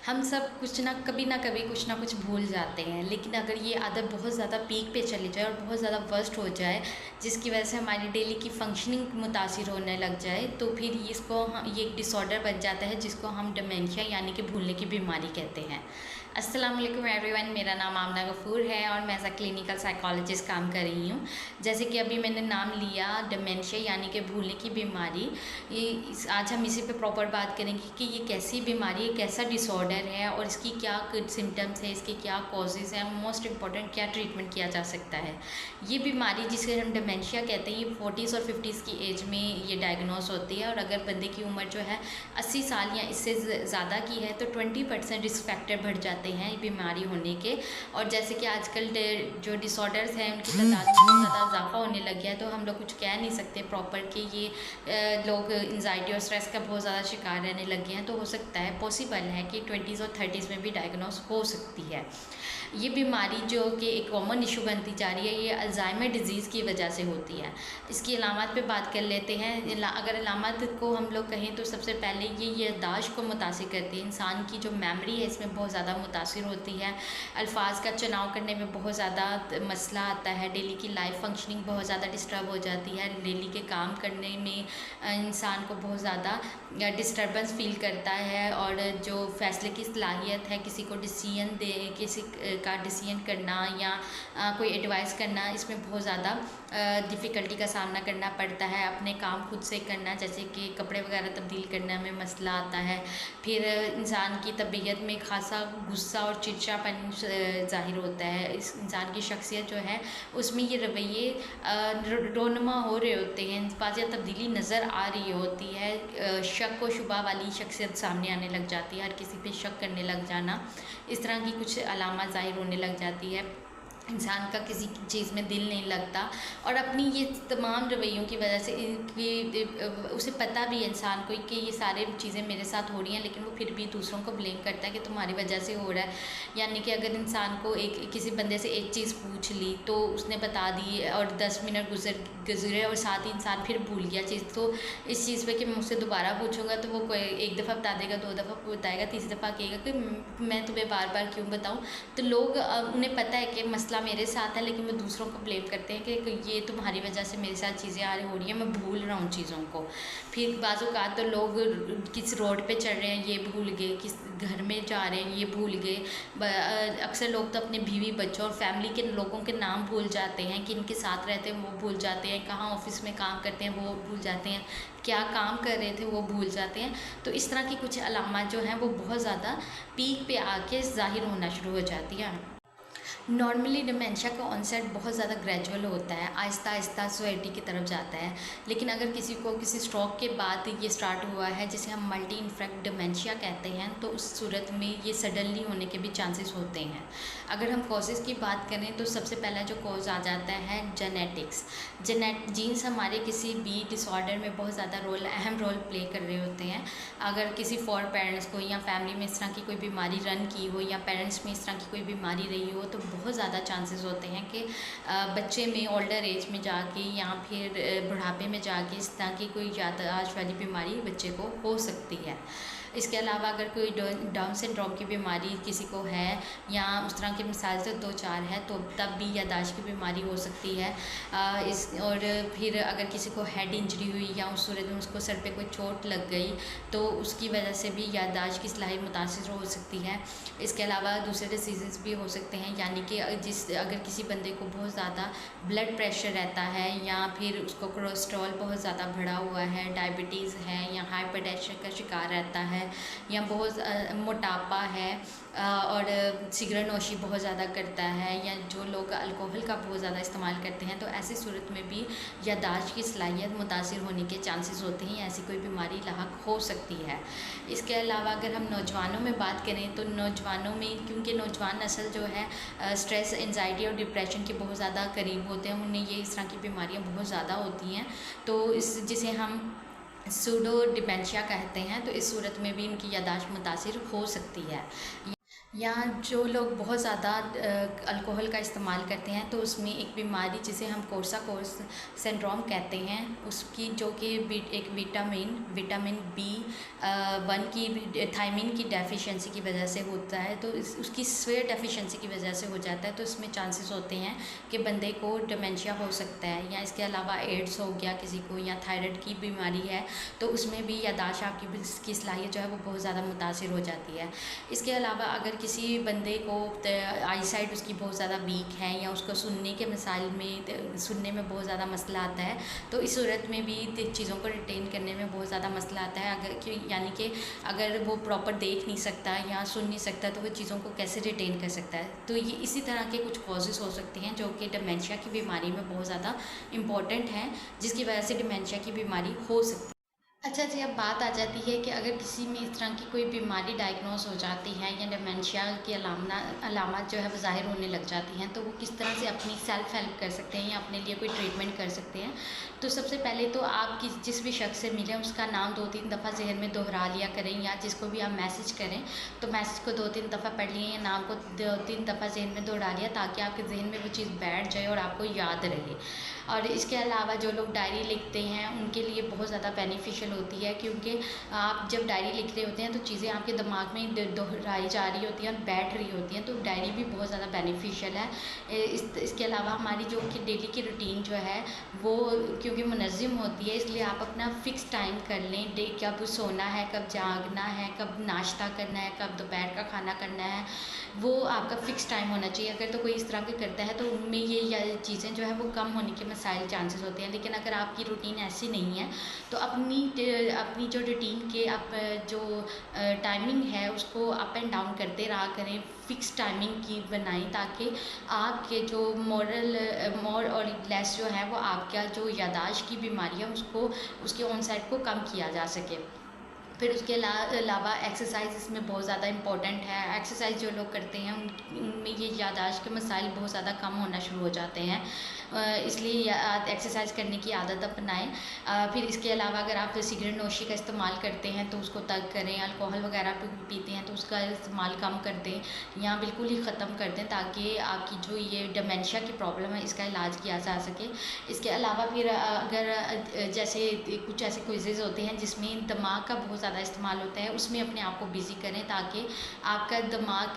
हम सब कभी कुछ ना कुछ भूल जाते हैं, लेकिन अगर ये आदत बहुत ज़्यादा पीक पे चली जाए और बहुत ज़्यादा वर्स्ट हो जाए, जिसकी वजह से हमारी डेली की फंक्शनिंग मुतासिर होने लग जाए, तो फिर ये एक डिसऑर्डर बन जाता है जिसको हम डिमेंशिया यानी कि भूलने की बीमारी कहते हैं। अस्सलाम वालेकुम एवरीवन, मेरा नाम आमना गफ़ूर है और मैं एज अ क्लिनिकल साइकोलॉजिस्ट काम कर रही हूँ। जैसे कि अभी मैंने नाम लिया डिमेंशिया यानी कि भूलने की बीमारी। आज हम इसी पे प्रॉपर बात करेंगे कि ये कैसी बीमारी है, कैसा डिसऑर्डर है और इसकी क्या सिम्टम्स है, इसके क्या कॉजेज़ हैं, मोस्ट इम्पॉर्टेंट क्या ट्रीटमेंट किया जा सकता है। ये बीमारी जिसे हम डिमेंशिया कहते हैं, ये 40s और 50s की एज में ये डायग्नोस होती है और अगर बंदे की उम्र जो है 80 साल या इससे ज़्यादा की है तो 20% रिस्क फैक्टर बढ़ जाते हैं बीमारी होने के। और जैसे कि आजकल जो डिसऑर्डर्स हैं उनकी तादाद में बहुत ज़्यादा इजाफा होने लग गया है, तो हम लोग कुछ कह नहीं सकते प्रॉपर कि ये लोग एंजाइटी और स्ट्रेस का बहुत ज़्यादा शिकार रहने लग गए हैं। तो हो सकता है, पॉसिबल है कि 20s और 30s में भी डायग्नोस हो सकती है। ये बीमारी जो कि एक कॉमन इशू बनती जा रही है, ये अल्जाइमर डिज़ीज़ की वजह से होती है। इसकी अलामत पे बात कर लेते हैं। अगर अलामत को हम लोग कहें तो सबसे पहले ये याददाश्त को मुतासिर करती है। इंसान की जो मेमोरी है इसमें बहुत ज़्यादा मुतासिर होती है। अल्फाज का चुनाव करने में बहुत ज़्यादा मसला आता है। डेली की लाइफ फंक्शनिंग बहुत ज़्यादा डिस्टर्ब हो जाती है। डेली के काम करने में इंसान को बहुत ज़्यादा डिस्टर्बेंस फील करता है और जो फैसले की सलाहियत है, किसी को किसी का डिसीजन करना या कोई एडवाइस करना, इसमें बहुत ज़्यादा डिफ़िकल्टी का सामना करना पड़ता है। अपने काम खुद से करना, जैसे कि कपड़े वगैरह तब्दील करने में मसला आता है। फिर इंसान की तबीयत में खासा गुस्सा और चिड़चिड़ापन ज़ाहिर होता है। इस इंसान की शख्सियत जो है उसमें ये रवैये रोनमा हो रहे होते हैं, बाज़ तब्दीली नज़र आ रही होती है। शक व शुबा वाली शख्सियत सामने आने लग जाती है, हर किसी पे शक करने लग जाना, इस तरह की कुछ अलामत ज़ाहिर होने लग जाती है। इंसान का किसी चीज़ में दिल नहीं लगता और अपनी ये तमाम रवैयों की वजह से उसे पता भी है इंसान को कि ये सारे चीज़ें मेरे साथ हो रही हैं, लेकिन वो फिर भी दूसरों को ब्लेम करता है कि तुम्हारी वजह से हो रहा है। यानी कि अगर इंसान को किसी बंदे से एक चीज़ पूछ ली तो उसने बता दी और 10 मिनट गुजरे और साथ ही इंसान फिर भूल गया चीज़, तो इस चीज़ पे कि मैं उससे दोबारा पूछूंगा तो वो कोई एक दफ़ा बता देगा, 2 दफ़ा बताएगा, तीसरी दफ़ा कहेगा कि मैं तुम्हें बार बार क्यों बताऊँ। तो लोग उन्हें पता है कि मसला मेरे साथ है, लेकिन वो दूसरों को ब्लेम करते हैं कि ये तुम्हारी वजह से मेरे साथ चीज़ें हो रही हैं, मैं भूल रहा हूँ चीज़ों को। फिर बाज़ औक़ात तो लोग किस रोड पे चल रहे हैं ये भूल गए, किस घर में जा रहे हैं ये भूल गए। अक्सर लोग तो अपने बीवी बच्चों और फैमिली के लोगों के नाम भूल जाते हैं, कि इनके साथ रहते हैं वो भूल जाते हैं, कहाँ ऑफिस में काम करते हैं वो भूल जाते हैं, क्या काम कर रहे थे वो भूल जाते हैं। तो इस तरह की कुछ अलामत जो हैं वो बहुत ज़्यादा पीक पे आके ज़ाहिर होना शुरू हो जाती है। नॉर्मली डिमेंशिया का ऑनसेट बहुत ज़्यादा ग्रेजुअल होता है, आहिस्ता आहिस्ता सोसाइटी की तरफ जाता है। लेकिन अगर किसी को किसी स्ट्रोक के बाद ये स्टार्ट हुआ है, जिसे हम मल्टी इन्फेक्ट डिमेंशिया कहते हैं, तो उस सूरत में ये सडनली होने के भी चांसेस होते हैं। अगर हम कॉजेज़ की बात करें तो सबसे पहला जो कॉज आ जाता है जेनेटिक्स। जीन्स हमारे किसी भी डिसऑर्डर में बहुत ज़्यादा अहम रोल प्ले कर रहे होते हैं। अगर किसी फॉर पेरेंट्स को या फैमिली में इस तरह की कोई बीमारी रन की हो या पेरेंट्स में इस तरह की कोई बीमारी रही हो, तो बहुत ज़्यादा चांसेस होते हैं कि बच्चे में ओल्डर एज में जाके या फिर बुढ़ापे में जाके इस तरह की कोई याददाश्त वाली बीमारी बच्चे को हो सकती है। इसके अलावा अगर कोई डाउन सिंड्रोम की बीमारी किसी को है या उस तरह की मिसाल से 2-4 है, तो तब भी याददाश्त की बीमारी हो सकती है। और फिर अगर किसी को हेड इंजरी हुई या उस सूरत में उसको सर पे कोई चोट लग गई, तो उसकी वजह से भी याददाश्त की सलाहियत मुतासिर हो सकती है। इसके अलावा दूसरे डिसीज़ भी हो सकते हैं, यानी कि अगर किसी बंदे को बहुत ज़्यादा ब्लड प्रेशर रहता है या फिर उसको कोलेस्ट्रॉल बहुत ज़्यादा बढ़ा हुआ है, डायबिटीज़ है या हाइपरटेंशन का शिकार रहता है या बहुत मोटापा है और सिगरेट नोशी बहुत ज़्यादा करता है, या जो लोग अल्कोहल का बहुत ज़्यादा इस्तेमाल करते हैं, तो ऐसी सूरत में भी याददाश्त की सलाहियत मुतासिर होने के चांसेस होते हैं, ऐसी कोई बीमारी लाहक हो सकती है। इसके अलावा अगर हम नौजवानों में बात करें तो नौजवानों में, क्योंकि नौजवान नस्ल जो है स्ट्रेस, एंजाइटी और डिप्रेशन के बहुत ज़्यादा करीब होते हैं, उन्हें ये इस तरह की बीमारियाँ बहुत ज़्यादा होती हैं, तो जिसे हम सूडो डिमेंशिया कहते हैं, तो इस सूरत में भी इनकी याददाश्त मुतासिर हो सकती है। या जो लोग बहुत ज़्यादा अल्कोहल का इस्तेमाल करते हैं तो उसमें एक बीमारी जिसे हम कोर्साकोफ सिंड्रोम कहते हैं, उसकी जो कि एक विटामिन बी 1 की थायमिन की डेफिशिएंसी की वजह से होता है। तो उसकी स्वेयर डेफिशिएंसी की वजह से हो जाता है। तो इसमें चांसेस होते हैं कि बंदे को डिमेंशिया हो सकता है। या इसके अलावा एड्स हो गया किसी को, या थायराइड की बीमारी है तो उसमें भी याददाश्त आपकी सलाहियत जो है वो बहुत ज़्यादा मुतासिर हो जाती है। इसके अलावा अगर किसी बंदे को आई साइट उसकी बहुत ज़्यादा वीक है, या उसको सुनने के मसाइल में सुनने में बहुत ज़्यादा मसला आता है, तो इस सूरत में भी चीज़ों को रिटेन करने में बहुत ज़्यादा मसला आता है। यानी कि अगर वो प्रॉपर देख नहीं सकता या सुन नहीं सकता तो वो चीज़ों को कैसे रिटेन कर सकता है। तो ये इसी तरह के कुछ कॉजेज़ हो सकते हैं जो कि डिमेंशिया की बीमारी में बहुत ज़्यादा इम्पॉर्टेंट हैं, जिसकी वजह से डिमेंशिया की बीमारी हो सकती है। अच्छा जी, अब बात आ जाती है कि अगर किसी में इस तरह की कोई बीमारी डायग्नोस हो जाती है या डिमेंशिया की अलामत जो है वो ज़ाहिर होने लग जाती हैं, तो वो किस तरह से अपनी सेल्फ हेल्प कर सकते हैं या अपने लिए कोई ट्रीटमेंट कर सकते हैं। तो सबसे पहले तो आप जिस भी शख्स से मिलें उसका नाम 2-3 दफ़ा जहन में दोहरा लिया करें, या जिसको भी आप मैसेज करें तो मैसेज को 2-3 दफ़ा पढ़ लिए या नाम को 2-3 दफ़ा जहन में दोहरा लिया, ताकि आपके जहन में वो चीज़ बैठ जाए और आपको याद रहे। और इसके अलावा जो लोग डायरी लिखते हैं उनके लिए बहुत ज़्यादा बेनिफिशियल होती है, क्योंकि आप जब डायरी लिख रहे होते हैं तो चीज़ें आपके दिमाग में दोहराई जा रही होती हैं और बैठ रही होती हैं, तो डायरी भी बहुत ज़्यादा बेनिफिशियल है। इसके अलावा हमारी जो कि डेली की रूटीन जो है वो क्योंकि मुनज़्ज़म होती है, इसलिए आप अपना फ़िक्स टाइम कर लें, कब सोना है, कब जागना है, कब नाश्ता करना है, कब दोपहर का खाना करना है, वो आपका फ़िक्स टाइम होना चाहिए। अगर तो कोई इस तरह के करता है तो उनमें ये चीज़ें जो है वो कम होने के मसाइल चांसेस होते हैं। लेकिन अगर आपकी रूटीन ऐसी नहीं है तो अपनी जो रूटीन के आप जो टाइमिंग है उसको अप एंड डाउन करते रहा करें, फ़िक्स टाइमिंग की बनाएं, ताकि आपके जो मोर और लेस जो है वो आपका जो याददाश्त की बीमारी है उसको उसके ऑनसेट को कम किया जा सके। फिर उसके अलावा एक्सरसाइज इसमें बहुत ज़्यादा इम्पॉर्टेंट है। एक्सरसाइज जो लोग करते हैं उनमें ये याददाश्त के मसाइल बहुत ज़्यादा कम होना शुरू हो जाते हैं, इसलिए एक्सरसाइज करने की आदत अपनाएं। फिर इसके अलावा अगर आप सिगरेट नोशी का इस्तेमाल करते हैं तो उसको तर्क करें, अल्कोहल वगैरह पीते हैं तो उसका इस्तेमाल कम कर दें या बिल्कुल ही ख़त्म कर दें, ताकि आपकी जो ये डिमेंशिया की प्रॉब्लम है इसका इलाज किया जा सके। इसके अलावा फिर अगर जैसे कुछ ऐसे क्विज़ेज़ होते हैं जिसमें दिमाग का बहुत ज़्यादा इस्तेमाल होता है, उसमें अपने आप को बिज़ी करें, ताकि आपका दिमाग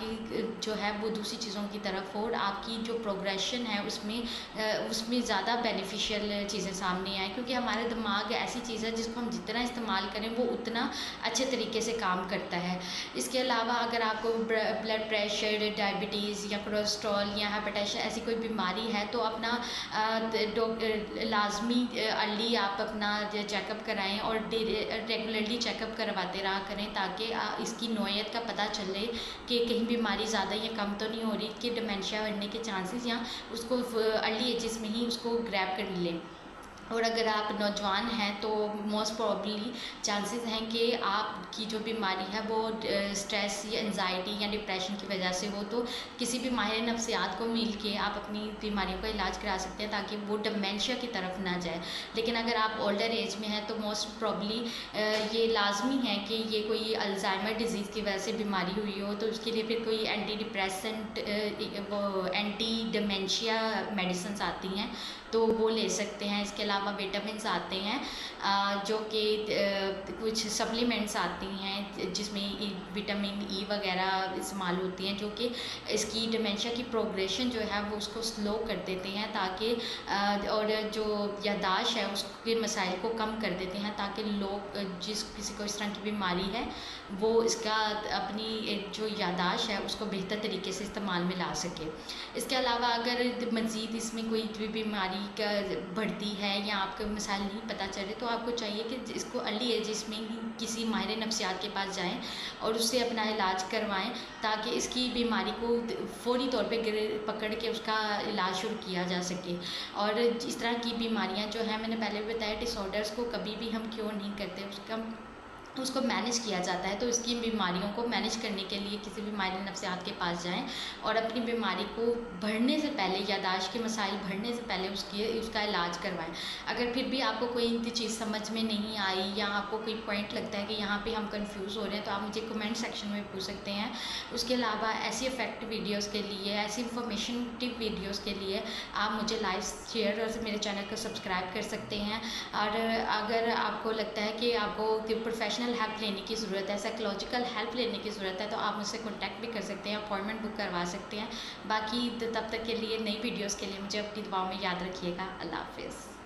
जो है वो दूसरी चीज़ों की तरफ हो और आपकी जो प्रोग्रेशन है उसमें ज़्यादा बेनिफिशियल चीज़ें सामने आएँ। क्योंकि हमारा दिमाग ऐसी चीज़ है जिसको हम जितना इस्तेमाल करें वो उतना अच्छे तरीके से काम करता है। इसके अलावा अगर आपको ब्लड प्रेशर, डायबिटीज़ या कोलेस्ट्रॉल या हाइपरटेंशन ऐसी कोई बीमारी है तो अपना लाजमी अर्ली आप अपना चेकअप कराएं और रेगुलरली चेकअप करवाते रहा करें, ताकि इसकी नौयत का पता चले कि कहीं बीमारी ज़्यादा या कम तो नहीं हो रही कि डिमेंशिया बनने के चांसेस, या उसको अर्ली एजेस में ही उसको ग्रैब कर लें। और अगर आप नौजवान हैं तो मोस्ट प्रॉब्ली चांसेस हैं कि आपकी जो बीमारी है वो स्ट्रेस या एंजाइटी या डिप्रेशन की वजह से हो, तो किसी भी माहिर नफ्सियात को मिल के आप अपनी बीमारियों का इलाज करा सकते हैं ताकि वो डिमेंशिया की तरफ ना जाए। लेकिन अगर आप ओल्डर एज में हैं तो मोस्ट प्रॉब्ली ये लाजमी है कि ये कोई अल्जाइमर डिजीज़ की वजह से बीमारी हुई हो, तो उसके लिए फिर कोई एंटी डिप्रेसेंट वो एंटी डिमेंशिया मेडिसिन आती हैं तो वो ले सकते हैं। इसके अलावा विटामिन्स आते हैं जो कि कुछ सप्लीमेंट्स आती हैं जिसमें विटामिन ई वगैरह इस्तेमाल होती हैं, जो कि इसकी डिमेंशिया की प्रोग्रेशन जो है वो उसको स्लो कर देते हैं, ताकि और जो याददाश्त है उसके मसाइल को कम कर देते हैं, ताकि लोग किसी को इस तरह की बीमारी है वो इसका अपनी जो याददाश्त है उसको बेहतर तरीके से इस्तेमाल में ला सके। इसके अलावा अगर मज़ीद इसमें कोई भी बीमारी का बढ़ती है या आपको मसाइल नहीं पता चले तो आपको चाहिए कि इसको अर्ली एजेस में ही किसी माहिर नफ्सियात के पास जाएं और उससे अपना इलाज करवाएं, ताकि इसकी बीमारी को फ़ौरी तौर पे पकड़ के उसका इलाज शुरू किया जा सके। और इस तरह की बीमारियां जो हैं, मैंने पहले भी बताया, डिसऑर्डर्स को कभी भी हम क्योर नहीं करते, उसका उसको मैनेज किया जाता है। तो इसकी बीमारियों को मैनेज करने के लिए किसी भी माहिर नफ्सियात के पास जाएं और अपनी बीमारी को बढ़ने से पहले, यादाश्त के मसाइल बढ़ने से पहले उसका इलाज करवाएं। अगर फिर भी आपको कोई चीज़ समझ में नहीं आई या आपको कोई पॉइंट लगता है कि यहाँ पे हम कंफ्यूज हो रहे हैं, तो आप मुझे कमेंट सेक्शन में पूछ सकते हैं। उसके अलावा ऐसी इफेक्टिव वीडियोज़ के लिए, ऐसी इंफॉर्मेटिव वीडियोज़ के लिए आप मुझे लाइक, शेयर और मेरे चैनल को सब्सक्राइब कर सकते हैं। और अगर आपको लगता है कि आपको प्रोफेशनल हेल्प लेने की ज़रूरत है, साइकोलॉजिकल हेल्प लेने की ज़रूरत है, तो आप मुझसे कॉन्टैक्ट भी कर सकते हैं, अपॉइंटमेंट बुक करवा सकते हैं। बाकी तब तक के लिए, नई वीडियोस के लिए मुझे अपनी दुआओं में याद रखिएगा। अल्लाह हाफ़िज़।